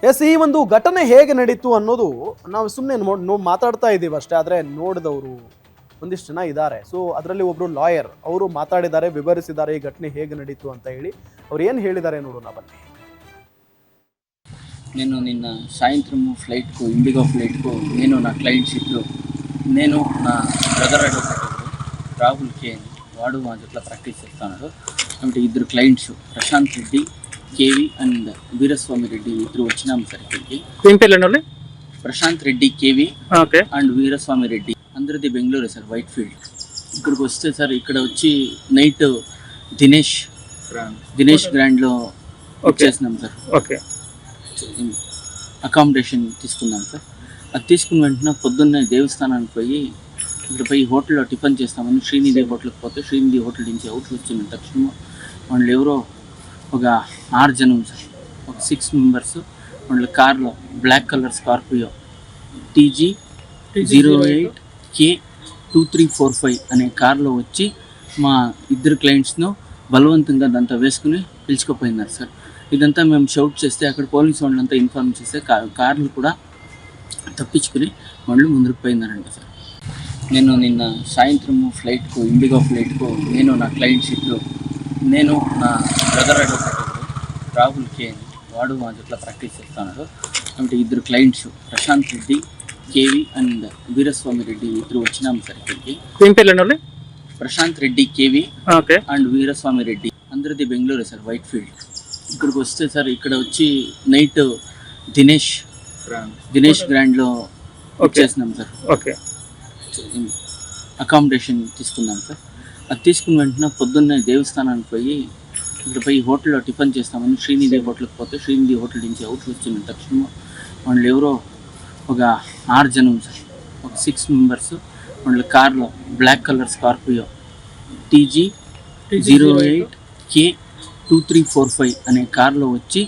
S, ಈ ಒಂದು ಘಟನೆ ಹೇಗೆ ನಡೀತು ಅನ್ನೋದು ನಾವು ಸುಮ್ಮನೆ ಮಾತಾಡ್ತಾ ಇದ್ದೀವಿ ಅಷ್ಟೇ. ಆದರೆ ನೋಡಿದವರು ಒಂದಿಷ್ಟು ಜನ ಇದ್ದಾರೆ. ಸೊ ಅದರಲ್ಲಿ ಒಬ್ರು ಲಾಯರ್ ಅವರು ಮಾತಾಡಿದ್ದಾರೆ, ವಿವರಿಸಿದ್ದಾರೆ ಈ ಘಟನೆ ಹೇಗೆ ನಡೀತು ಅಂತ ಹೇಳಿ. ಅವ್ರು ಏನು ಹೇಳಿದ್ದಾರೆ ನೋಡೋಣ ಬನ್ನಿ. నేను నిన్న సాయంత్రం ఫ్లైట్కు ఇండిగో ఫ్లైట్కు నేను నా క్లయింట్స్ ఇద్దరు, నేను నా బ్రదర్ అడ్వకేట్ రాహుల్ కే వాడు మా జట్ల ప్రాక్టీస్ చేస్తున్నాడు. కాబట్టి ఇద్దరు clients Prashant Reddy KV and Veeraswamy Reddy ఇద్దరు వచ్చినాం సార్ ఇక్కడికి. ఏం పేర్లు? Prashant Reddy KV okay and Veeraswamy Reddy, అందరిది బెంగళూరు సార్, వైట్ ఫీల్డ్. ఇక్కడికి వస్తే సార్ ఇక్కడ వచ్చి నైట్ దినేష్ గ్రాండ్లో వచ్చేసినాం సార్. ఓకే, అకామిడేషన్ తీసుకున్నాం సార్. అది తీసుకున్న వెంటనే పొద్దున్నే దేవస్థానానికి పోయి ఇక్కడ పోయి హోటల్లో టిఫిన్ చేస్తామని శ్రీనిధి హోటల్కి పోతే శ్రీనిధి హోటల్ నుంచి అవుట్ వచ్చిన తక్షణ వాళ్ళు ఎవరో ఒక 6 జనం సార్, ఒక 6 మెంబర్స్ వాళ్ళ కార్లో black colour Scorpio TG 08K2345 అనే కార్లో వచ్చి మా ఇద్దరు క్లయింట్స్ను బలవంతంగా దాంతో వేసుకుని పిలుచుకుపోయినారు సార్. ఇదంతా మేము షౌట్ చేస్తే అక్కడ పోలీసు వాళ్ళంతా ఇన్ఫార్మ్ చేస్తే కార్లు కూడా తప్పించుకుని వాళ్ళు ముందుకు పోయినారంట సార్. నేను నిన్న సాయంత్రం ఫ్లైట్కు ఇండిగో ఫ్లైట్కు నేను నా క్లయింట్స్ ఇద్దరు, నేను నా బ్రదర్ అడ్వకేట్ రాహుల్ కే వాడు మా జట్ల ప్రాక్టీస్ చేస్తున్నాడు. కాబట్టి ఇద్దరు clients Prashant Reddy KV and Veeraswamy Reddy ఇద్దరు వచ్చినాం సార్ ఇక్కడికి. ఏం పేర్లు? Prashant Reddy KV okay and Veeraswamy Reddy, అందరిది బెంగళూరు సార్, వైట్ ఫీల్డ్. ఇక్కడికి వస్తే సార్ ఇక్కడ వచ్చి నైట్ దినేష్ గ్రాండ్లో వచ్చేసినాం సార్. ఓకే, అకామిడేషన్ తీసుకున్నాం సార్. అది తీసుకున్న వెంటనే పొద్దున్నే దేవస్థానానికి పోయి ఇక్కడ పోయి హోటల్లో టిఫిన్ చేస్తామని శ్రీనిధి హోటల్కి పోతే శ్రీనిధి హోటల్ నుంచి అవుట్ వచ్చిన తక్షణ వాళ్ళు ఎవరో ఒక 6 జనం సార్, ఒక 6 మెంబర్స్ వాళ్ళ కార్లో black colour Scorpio TG 08K2345 అనే కార్లో వచ్చి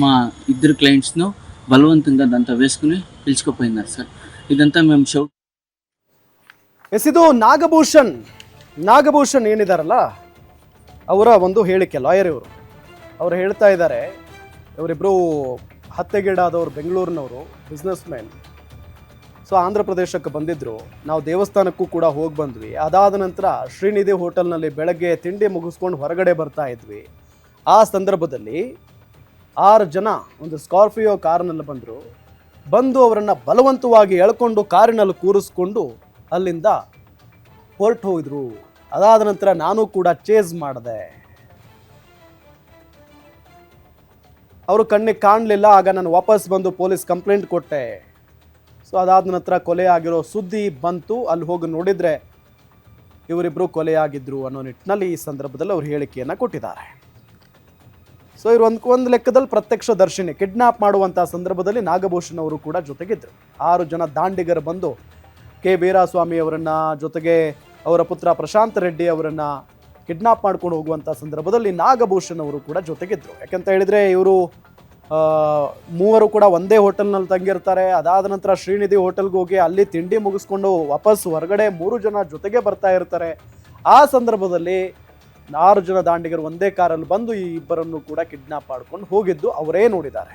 మా ఇద్దరు క్లయింట్స్ను బలవంతంగా దాంతో వేసుకుని పిలుచుకుపోయినారు సార్. ఇదంతా మేము షౌట్. ಎಸ್, ಇದು ನಾಗಭೂಷಣ್ ಏನಿದಾರಲ್ಲ ಅವರ ಒಂದು ಹೇಳಿಕೆ. ಲಾಯರ್ ಅವರು ಹೇಳ್ತಾ ಇದ್ದಾರೆ, ಇವರಿಬ್ಬರು ಹತ್ಯೆಗೀಡಾದವರು ಬೆಂಗಳೂರಿನವರು, ಬಿಸ್ನೆಸ್ ಮ್ಯಾನ್. ಸೊ ಆಂಧ್ರ ಪ್ರದೇಶಕ್ಕೆ ಬಂದಿದ್ದರು, ನಾವು ದೇವಸ್ಥಾನಕ್ಕೂ ಕೂಡ ಹೋಗಿ ಬಂದ್ವಿ. ಅದಾದ ನಂತರ ಶ್ರೀನಿಧಿ ಹೋಟೆಲ್ನಲ್ಲಿ ಬೆಳಗ್ಗೆ ತಿಂಡಿ ಮುಗಿಸ್ಕೊಂಡು ಹೊರಗಡೆ ಬರ್ತಾ ಇದ್ವಿ. ಆ ಸಂದರ್ಭದಲ್ಲಿ 6 ಜನ ಒಂದು ಸ್ಕಾರ್ಪಿಯೋ ಕಾರಿನಲ್ಲಿ ಬಂದು ಅವರನ್ನು ಬಲವಂತವಾಗಿ ಎಳ್ಕೊಂಡು ಕಾರಿನಲ್ಲಿ ಕೂರಿಸ್ಕೊಂಡು ಅಲ್ಲಿಂದ ಹೊರಟು ಹೋಗಿದ್ರು. ಅದಾದ ನಂತರ ನಾನು ಕೂಡ ಚೇಸ್ ಮಾಡಿದೆ. ಅವರು ಕಣ್ಣಿಗೆ ಕಾಣಲಿಲ್ಲ. ಆಗ ನಾನು ವಾಪಸ್ ಬಂದು ಪೊಲೀಸ್ ಕಂಪ್ಲೇಂಟ್ ಕೊಟ್ಟೆ. ಸೊ ಅದಾದ ನಂತರ ಕೊಲೆ ಆಗಿರೋ ಸುದ್ದಿ ಬಂತು. ಅಲ್ಲಿ ಹೋಗಿ ನೋಡಿದರೆ ಇವರಿಬ್ಬರು ಕೊಲೆಯಾಗಿದ್ರು ಅನ್ನೋ ನಿಟ್ಟಿನಲ್ಲಿ ಈ ಸಂದರ್ಭದಲ್ಲಿ ಅವರು ಹೇಳಿಕೆಯನ್ನು ಕೊಟ್ಟಿದ್ದಾರೆ. ಸೊ ಇವರು ಒಂದು ಲೆಕ್ಕದಲ್ಲಿ ಪ್ರತ್ಯಕ್ಷದರ್ಶಿನಿ. ಕಿಡ್ನಾಪ್ ಮಾಡುವಂಥ ಸಂದರ್ಭದಲ್ಲಿ ನಾಗಭೂಷಣ್ ಅವರು ಕೂಡ ಜೊತೆಗಿದ್ದರು. 6 ಜನ ದಾಂಡಿಗರು ಬಂದು ಕೆ ವೀರಸ್ವಾಮಿ ಅವರನ್ನು, ಜೊತೆಗೆ ಅವರ ಪುತ್ರ ಪ್ರಶಾಂತ್ ರೆಡ್ಡಿ ಅವರನ್ನು ಕಿಡ್ನಾಪ್ ಮಾಡ್ಕೊಂಡು ಹೋಗುವಂಥ ಸಂದರ್ಭದಲ್ಲಿ ನಾಗಭೂಷಣ್ ಅವರು ಕೂಡ ಜೊತೆಗಿದ್ದರು. ಯಾಕಂತ ಹೇಳಿದರೆ ಇವರು ಮೂವರು ಕೂಡ ಒಂದೇ ಹೋಟೆಲ್ನಲ್ಲಿ ತಂಗಿರ್ತಾರೆ. ಅದಾದ ನಂತರ ಶ್ರೀನಿಧಿ ಹೋಟೆಲ್ಗೆ ಹೋಗಿ ಅಲ್ಲಿ ತಿಂಡಿ ಮುಗಿಸ್ಕೊಂಡು ವಾಪಸ್ ಹೊರಗಡೆ 3 ಜನ ಜೊತೆಗೆ ಬರ್ತಾ ಇರ್ತಾರೆ. ಆ ಸಂದರ್ಭದಲ್ಲಿ 6 ಜನ ದಾಂಡಿಗರು ಒಂದೇ ಕಾರಲ್ಲಿ ಬಂದು ಈ ಇಬ್ಬರನ್ನು ಕೂಡ ಕಿಡ್ನಾಪ್ ಮಾಡ್ಕೊಂಡು ಹೋಗಿದ್ದು ಅವರೇ ನೋಡಿದ್ದಾರೆ.